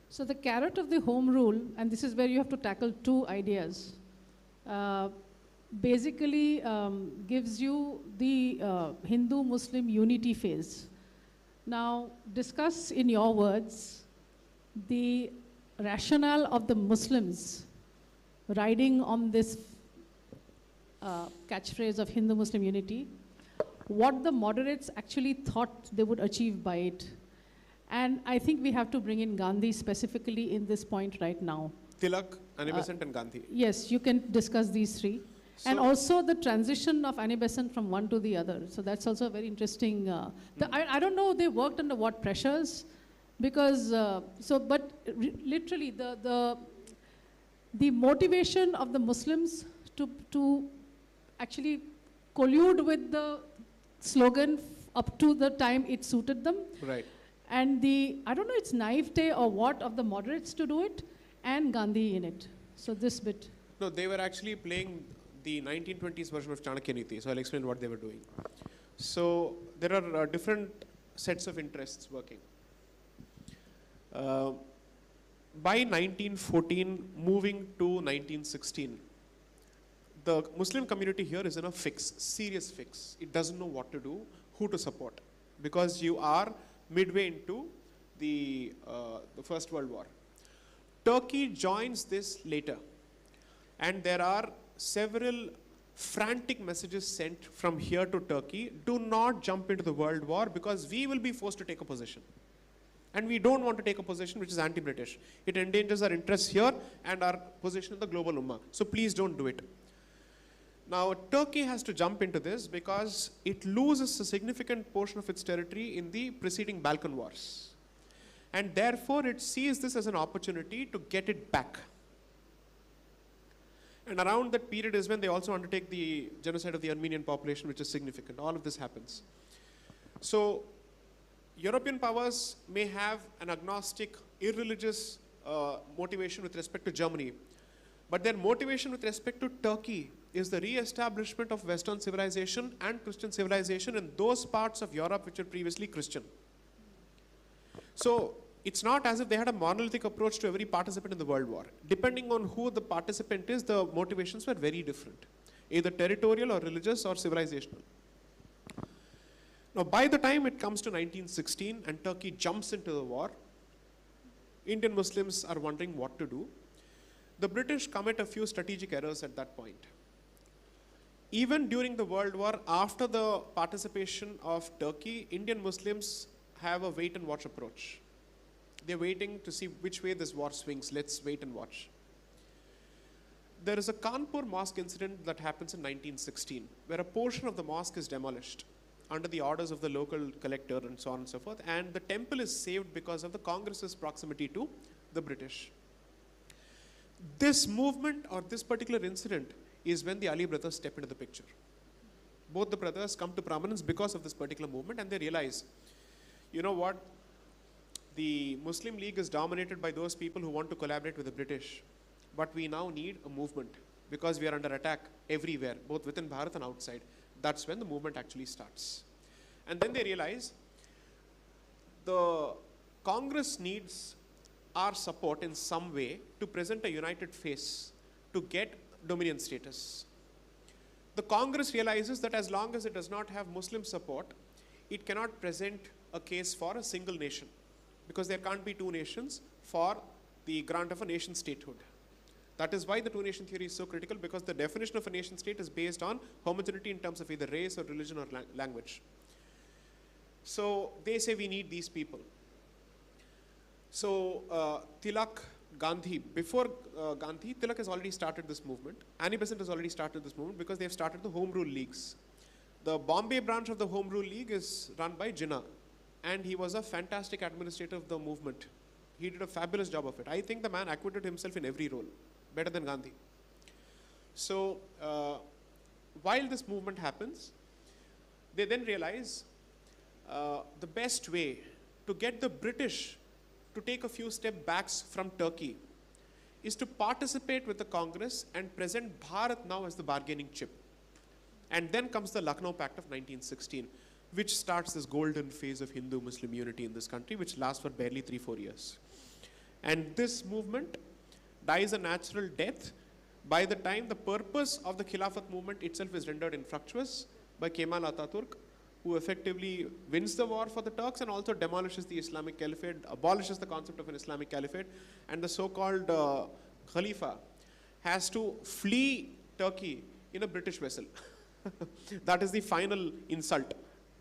So the carrot of the home rule, and this is where you have to tackle two ideas, basically gives you the Hindu-Muslim unity phase. Now, discuss in your words the rationale of the Muslims riding on this catchphrase of Hindu-Muslim unity, what the moderates actually thought they would achieve by it, And I think we have to bring in Gandhi specifically in this point right now. Tilak, Annie Besant, and Gandhi. Yes, you can discuss these three. And So- also the transition of Annie Besant from one to the other. So that's also a very interesting. I don't know they worked under what pressures, because literally the motivation of the Muslims to actually collude with the slogan up to the time it suited them. Right. And I don't know, it's naivete or what of the moderates to do it, and Gandhi in it. So this bit. No, they were actually playing the 1920s version of Chanakya Niti, so I'll explain what they were doing. So there are different sets of interests working. By 1914, moving to 1916, the Muslim community here is in a fix, serious fix. It doesn't know what to do, who to support, because you are midway into the First World War. Turkey joins this later, and there are several frantic messages sent from here to Turkey: do not jump into the World War because we will be forced to take a position. And we don't want to take a position which is anti-British. It endangers our interests here and our position in the global ummah. So please don't do it. Now, Turkey has to jump into this because it loses a significant portion of its territory in the preceding Balkan Wars. And therefore, it sees this as an opportunity to get it back. And around that period is when they also undertake the genocide of the Armenian population, which is significant. All of this happens. So, European powers may have an agnostic, irreligious motivation with respect to Germany, but their motivation with respect to Turkey is the re-establishment of Western civilization and Christian civilization in those parts of Europe which were previously Christian. So it's not as if they had a monolithic approach to every participant in the World War. Depending on who the participant is, the motivations were very different, either territorial or religious or civilizational. Now, by the time it comes to 1916 and Turkey jumps into the war, Indian Muslims are wondering what to do. The British commit a few strategic errors at that point. Even during the World War, after the participation of Turkey, Indian Muslims have a wait and watch approach. They're waiting to see which way this war swings. Let's wait and watch. There is a Kanpur mosque incident that happens in 1916, where a portion of the mosque is demolished under the orders of the local collector and so on and so forth, and the temple is saved because of the Congress's proximity to the British. This movement or this particular incident is when the Ali brothers step into the picture. Both the brothers come to prominence because of this particular movement, and they realize, you know what, the Muslim League is dominated by those people who want to collaborate with the British, but we now need a movement because we are under attack everywhere, both within Bharat and outside. That's when the movement actually starts. And then they realize the Congress needs our support in some way to present a united face to get dominion status. The Congress realizes that as long as it does not have Muslim support, it cannot present a case for a single nation, because there can't be two nations for the grant of a nation statehood. That is why the two-nation theory is so critical, because the definition of a nation-state is based on homogeneity in terms of either race or religion or language. So they say we need these people. So Tilak, Gandhi, before Gandhi, Tilak has already started this movement. Annie Besant has already started this movement because they have started the Home Rule Leagues. The Bombay branch of the Home Rule League is run by Jinnah, and he was a fantastic administrator of the movement. He did a fabulous job of it. I think the man acquitted himself in every role, better than Gandhi. So while this movement happens, they then realize the best way to get the British to take a few steps back from Turkey is to participate with the Congress and present Bharat now as the bargaining chip. And then comes the Lucknow Pact of 1916, which starts this golden phase of Hindu-Muslim unity in this country, which lasts for barely 3-4 years. And this movement dies a natural death by the time the purpose of the Khilafat movement itself is rendered infructuous by Kemal Ataturk, who effectively wins the war for the Turks and also demolishes the Islamic Caliphate, abolishes the concept of an Islamic Caliphate, and the so-called Khalifa has to flee Turkey in a British vessel. That is the final insult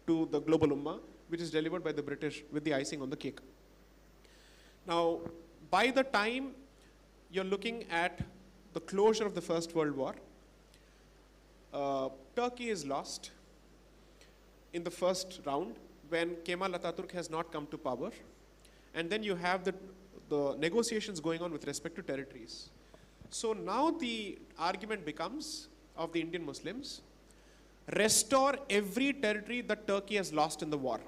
to the global ummah, which is delivered by the British with the icing on the cake. Now, by the time you're looking at the closure of the First World War, Turkey is lost in the first round when Kemal Atatürk has not come to power. And then you have the negotiations going on with respect to territories. So now the argument becomes of the Indian Muslims, restore every territory that Turkey has lost in the war.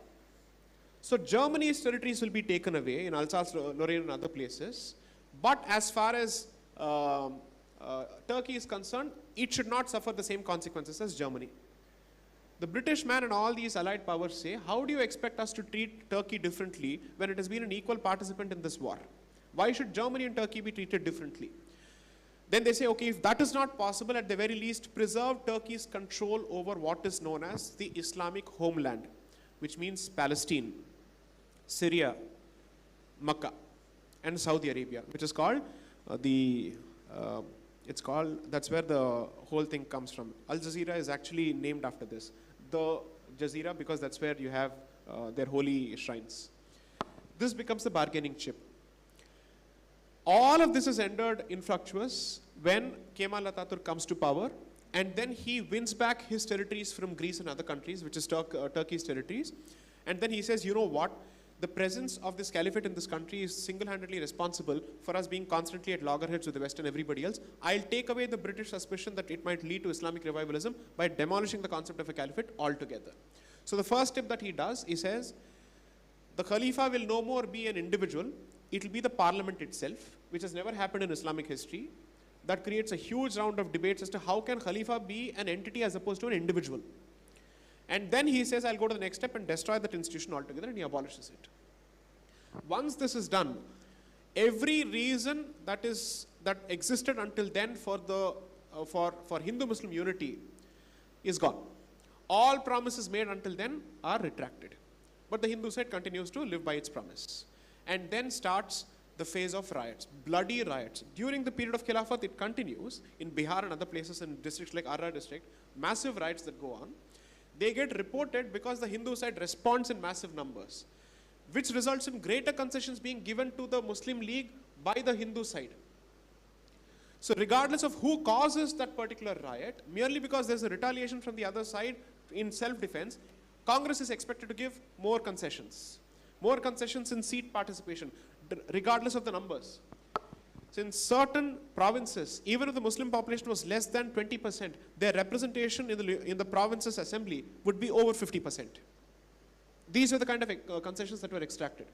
So Germany's territories will be taken away in Alsace-Lorraine and other places. But as far as Turkey is concerned, it should not suffer the same consequences as Germany. The British man and all these allied powers say, how do you expect us to treat Turkey differently when it has been an equal participant in this war? Why should Germany and Turkey be treated differently? Then they say, okay, if that is not possible, at the very least, preserve Turkey's control over what is known as the Islamic homeland, which means Palestine, Syria, Makkah, and Saudi Arabia, which is called that's where the whole thing comes from. Al Jazeera is actually named after this. The Jazeera, because that's where you have their holy shrines. This becomes the bargaining chip. All of this is rendered infructuous when Kemal Atatürk comes to power, and then he wins back his territories from Greece and other countries, which is Turkey's territories. And then he says, you know what? The presence of this caliphate in this country is single-handedly responsible for us being constantly at loggerheads with the West and everybody else. I'll take away the British suspicion that it might lead to Islamic revivalism by demolishing the concept of a caliphate altogether. So the first step that he does, he says, the Khalifa will no more be an individual. It will be the parliament itself, which has never happened in Islamic history. That creates a huge round of debates as to how can Khalifa be an entity as opposed to an individual. And then he says, I'll go to the next step and destroy that institution altogether, and he abolishes it. Once this is done, every reason that existed until then for Hindu-Muslim unity is gone. All promises made until then are retracted. But the Hindu side continues to live by its promise. And then starts the phase of riots, bloody riots. During the period of Khilafat, it continues in Bihar and other places in districts like Arra district, massive riots that go on. They get reported because the Hindu side responds in massive numbers, which results in greater concessions being given to the Muslim League by the Hindu side. So regardless of who causes that particular riot, merely because there's a retaliation from the other side in self-defense, Congress is expected to give more concessions in seat participation, regardless of the numbers. So in certain provinces, even if the Muslim population was less than 20%, their representation in the province's assembly would be over 50%. These were the kind of concessions that were extracted.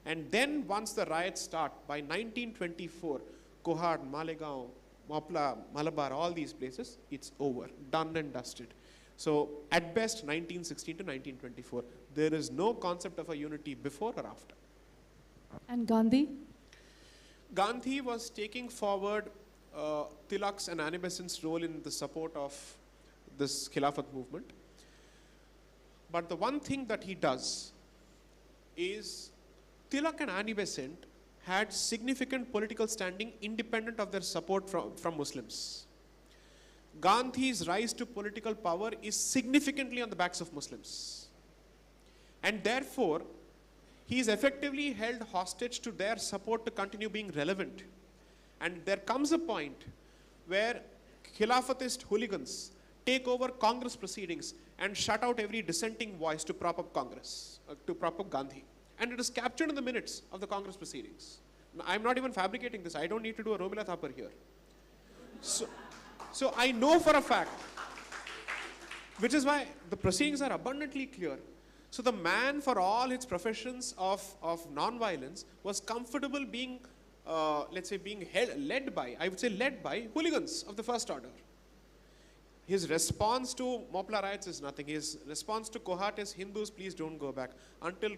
And then once the riots start, by 1924, Kohat, Malegaon, Mopla, Malabar, all these places, it's over, done and dusted. So at best, 1916 to 1924, there is no concept of a unity before or after. And Gandhi? Gandhi was taking forward Tilak's and Annie Besant's role in the support of this Khilafat movement. But the one thing that he does is Tilak and Annie Besant had significant political standing independent of their support from Muslims. Gandhi's rise to political power is significantly on the backs of Muslims. And therefore, he is effectively held hostage to their support to continue being relevant. And there comes a point where Khilafatist hooligans take over Congress proceedings and shut out every dissenting voice to prop up Congress, to prop up Gandhi. And it is captured in the minutes of the Congress proceedings. Now, I'm not even fabricating this. I don't need to do a Romila Thapar here. So I know for a fact, which is why the proceedings are abundantly clear. So the man, for all his professions of non-violence, was comfortable being, let's say, being led by hooligans of the first order. His response to Mopla riots is nothing. His response to Kohat is, Hindus, please don't go back. Until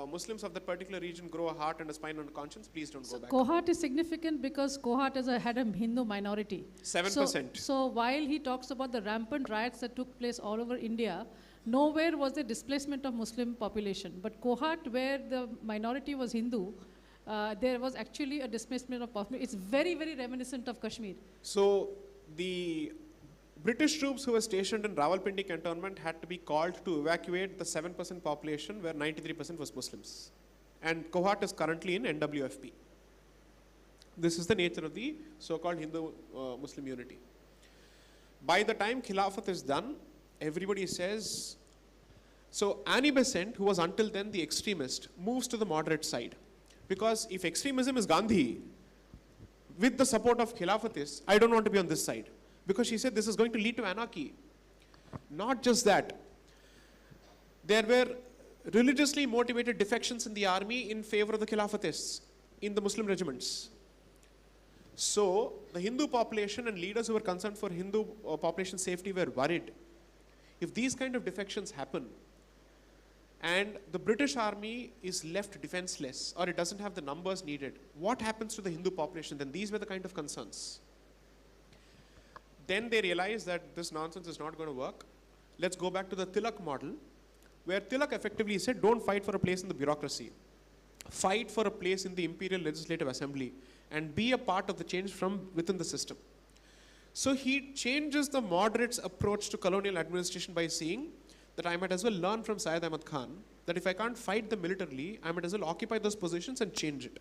Muslims of that particular region grow a heart and a spine and a conscience, please don't go back. Kohat is significant because Kohat had a Hindu minority. 7%. So while he talks about the rampant riots that took place all over India, nowhere was there displacement of Muslim population. But Kohat, where the minority was Hindu, there was actually a displacement of population. It's very, very reminiscent of Kashmir. So the British troops who were stationed in Rawalpindi cantonment had to be called to evacuate the 7% population where 93% was Muslims. and Kohat is currently in NWFP. This is the nature of the so-called Hindu-Muslim unity. By the time Khilafat is done, everybody says, so Annie Besant, who was until then the extremist, moves to the moderate side. Because if extremism is Gandhi, with the support of Khilafatists, I don't want to be on this side. Because she said this is going to lead to anarchy. Not just that. There were religiously motivated defections in the army in favor of the Khilafatists, in the Muslim regiments. So, the Hindu population and leaders who were concerned for Hindu population safety were worried. If these kind of defections happen, and the British army is left defenseless, or it doesn't have the numbers needed, what happens to the Hindu population? Then these were the kind of concerns. Then they realized that this nonsense is not going to work. Let's go back to the Tilak model, where Tilak effectively said, don't fight for a place in the bureaucracy. Fight for a place in the Imperial Legislative Assembly and be a part of the change from within the system. So he changes the moderate's approach to colonial administration by saying that I might as well learn from Syed Ahmad Khan that if I can't fight them militarily, I might as well occupy those positions and change it.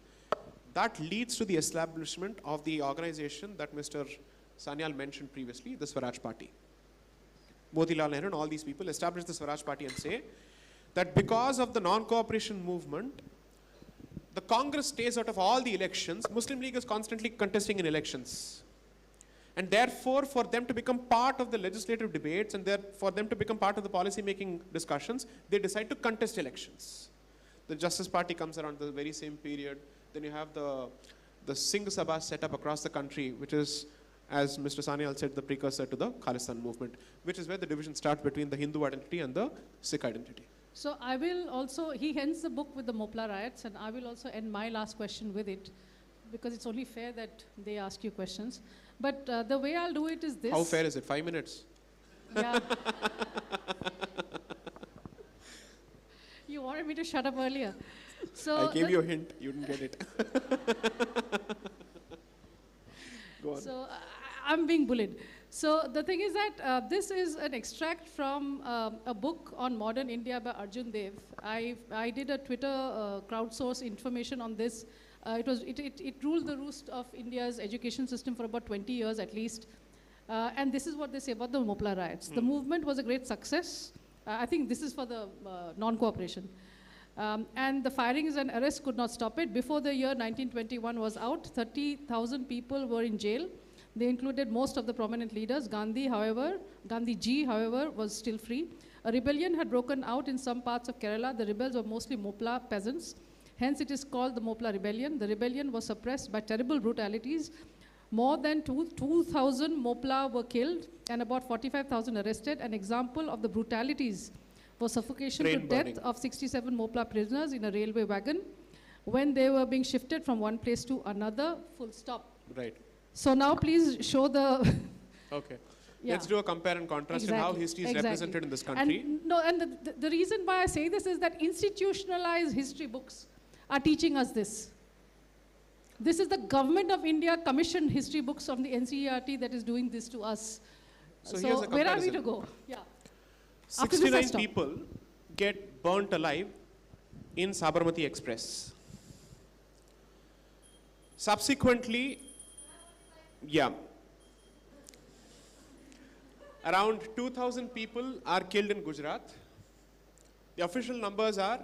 That leads to the establishment of the organization that Mr. Sanyal mentioned previously, the Swaraj Party. Motilal Nehru and all these people established the Swaraj Party and say that because of the non-cooperation movement, the Congress stays out of all the elections. Muslim League is constantly contesting in elections. And therefore, for them to become part of the legislative debates and for them to become part of the policy-making discussions, they decide to contest elections. The Justice Party comes around the very same period. Then you have the Singh Sabha set up across the country, which is, as Mr. Sanyal said, the precursor to the Khalistan movement, which is where the division starts between the Hindu identity and the Sikh identity. So I will also, he ends the book with the Mopla riots, and I will also end my last question with it, because it's only fair that they ask you questions. But the way I'll do it is this. How fair is it? 5 minutes? Yeah. You wanted me to shut up earlier. So I gave you a hint. You didn't get it. Go on. So I'm being bullied. So the thing is that this is an extract from a book on modern India by Arjun Dev. I did a Twitter crowdsource information on this. It ruled the roost of India's education system for about 20 years at least. And this is what they say about the Mopla riots. The movement was a great success. I think this is for the non-cooperation. And the firings and arrests could not stop it. Before the year 1921 was out, 30,000 people were in jail. They included most of the prominent leaders. Gandhiji, however, was still free. A rebellion had broken out in some parts of Kerala. The rebels were mostly Mopla peasants. Hence, it is called the Mopla Rebellion. The rebellion was suppressed by terrible brutalities. More than 2,000 Mopla were killed and about 45,000 arrested. An example of the brutalities was suffocation to death of 67 Mopla prisoners in a railway wagon when they were being shifted from one place to another. Full stop. Right. So now please show the... Okay. Yeah. Let's do a compare and contrast in how history is represented in this country. And the reason why I say this is that institutionalized history books are teaching us this. This is the government of India commissioned history books from the NCERT that is doing this to us. So here's a comparison. Where are we to go? Yeah. 69 people get burnt alive in Sabarmati Express. Subsequently, around 2,000 people are killed in Gujarat. The official numbers are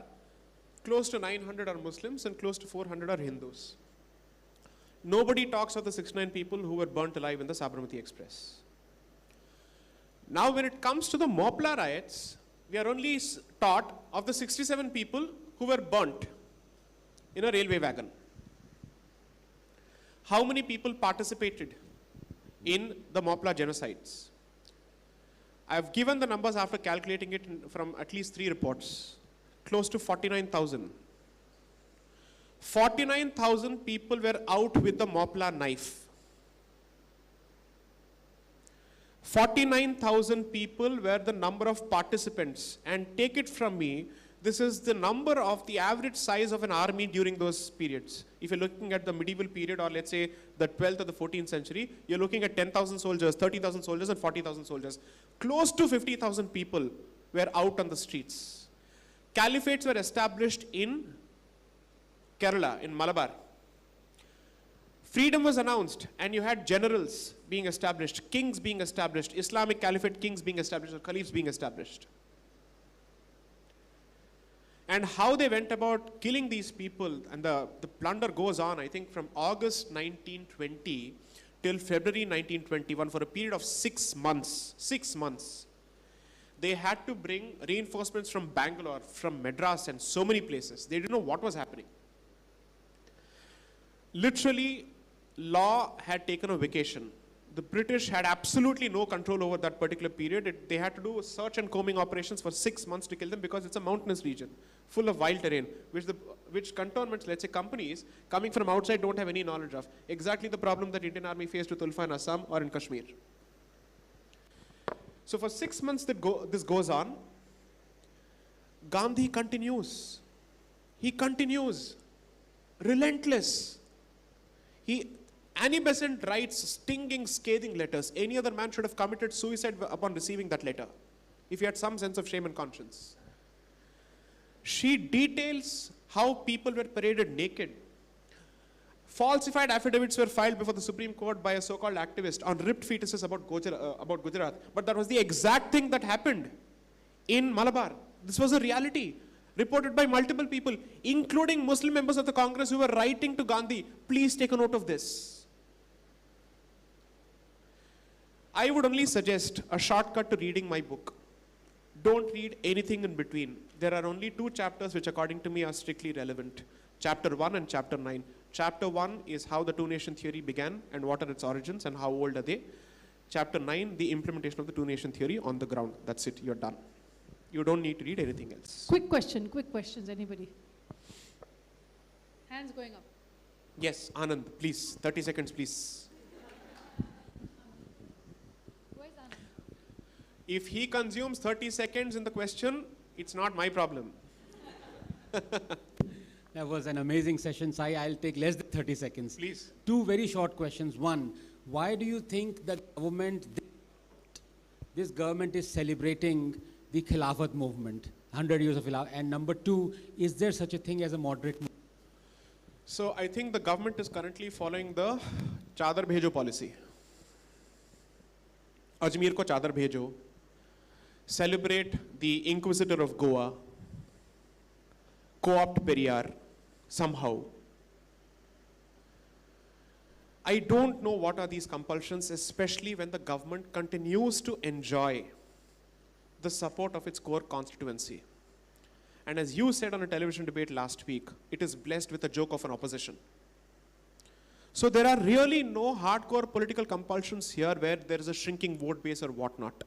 close to 900 are Muslims and close to 400 are Hindus. Nobody talks of the 69 people who were burnt alive in the Sabarmati Express. Now when it comes to the Mopla riots, we are only taught of the 67 people who were burnt in a railway wagon. How many people participated in the Mopla genocides? I have given the numbers after calculating it from at least 3 reports. Close to 49,000. 49,000 people were out with the Mopla knife. 49,000 people were the number of participants. And take it from me, this is the number of the average size of an army during those periods. If you're looking at the medieval period, or let's say the 12th or the 14th century, you're looking at 10,000 soldiers, 30,000 soldiers, and 40,000 soldiers. Close to 50,000 people were out on the streets. Caliphates were established in Kerala, in Malabar. Freedom was announced, and you had generals being established, kings being established, Islamic Caliphate kings being established, or caliphs being established. And how they went about killing these people, and the plunder goes on, I think, from August 1920 till February 1921 for a period of 6 months. 6 months. They had to bring reinforcements from Bangalore, from Madras, and so many places. They didn't know what was happening. Literally, law had taken a vacation. The British had absolutely no control over that particular period. They had to do search and combing operations for 6 months to kill them because it's a mountainous region full of wild terrain, which cantonments, let's say companies, coming from outside don't have any knowledge of. Exactly the problem that Indian Army faced with Ulfa in Assam or in Kashmir. So for 6 months this goes on. Gandhi continues. He continues. Relentless. Annie Besant writes stinging, scathing letters. Any other man should have committed suicide upon receiving that letter, if he had some sense of shame and conscience. She details how people were paraded naked. Falsified affidavits were filed before the Supreme Court by a so-called activist on ripped fetuses about Gujarat. But that was the exact thing that happened in Malabar. This was a reality, reported by multiple people, including Muslim members of the Congress who were writing to Gandhi, please take a note of this. I would only suggest a shortcut to reading my book. Don't read anything in between. There are only 2 chapters which according to me are strictly relevant. Chapter 1 and Chapter 9. Chapter 1 is how the two-nation theory began and what are its origins and how old are they. Chapter 9, the implementation of the two-nation theory on the ground. That's it, you're done. You don't need to read anything else. Quick questions, anybody? Hands going up. Yes, Anand, please, 30 seconds, please. Where's Anand? If he consumes 30 seconds in the question, it's not my problem. That was an amazing session, Sai. I'll take less than 30 seconds. Please. 2 very short questions. One, why do you think that this government is celebrating the Khilafat movement, 100 years of Khilafat? And number 2, is there such a thing as a moderate movement? So I think the government is currently following the Chadar Bhejo policy. Ajmer ko Chadar Bhejo. Celebrate the Inquisitor of Goa. Co-opt Periyar somehow. I don't know what are these compulsions, especially when the government continues to enjoy the support of its core constituency. And as you said on a television debate last week, it is blessed with a joke of an opposition. So there are really no hardcore political compulsions here where there is a shrinking vote base or whatnot.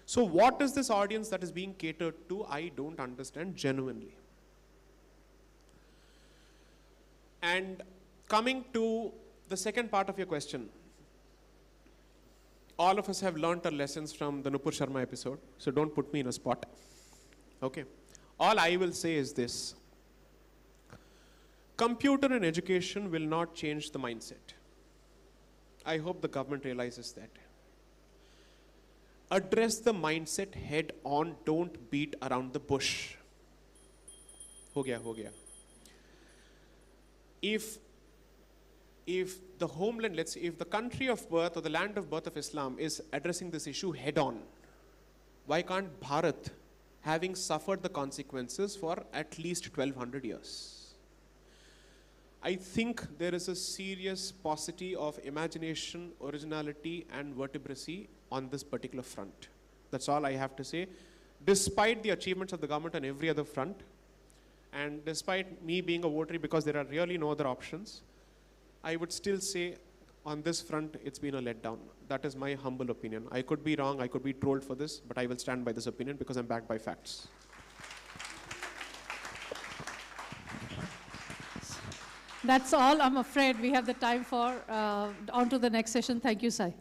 So what is this audience that is being catered to? I don't understand genuinely. And coming to the second part of your question, all of us have learnt our lessons from the Nupur Sharma episode, so don't put me in a spot. Okay. All I will say is this. Computer and education will not change the mindset. I hope the government realizes that. Address the mindset head on, don't beat around the bush. Ho gaya, ho gaya. If the homeland, let's say, if the country of birth or the land of birth of Islam is addressing this issue head on, why can't Bharat, having suffered the consequences for at least 1200 years? I think there is a serious paucity of imagination, originality, and vertebracy on this particular front. That's all I have to say. Despite the achievements of the government on every other front, and despite me being a votary because there are really no other options, I would still say on this front, it's been a letdown. That is my humble opinion. I could be wrong, I could be trolled for this, but I will stand by this opinion because I'm backed by facts. That's all, I'm afraid we have the time for. On to the next session. Thank you, Sai.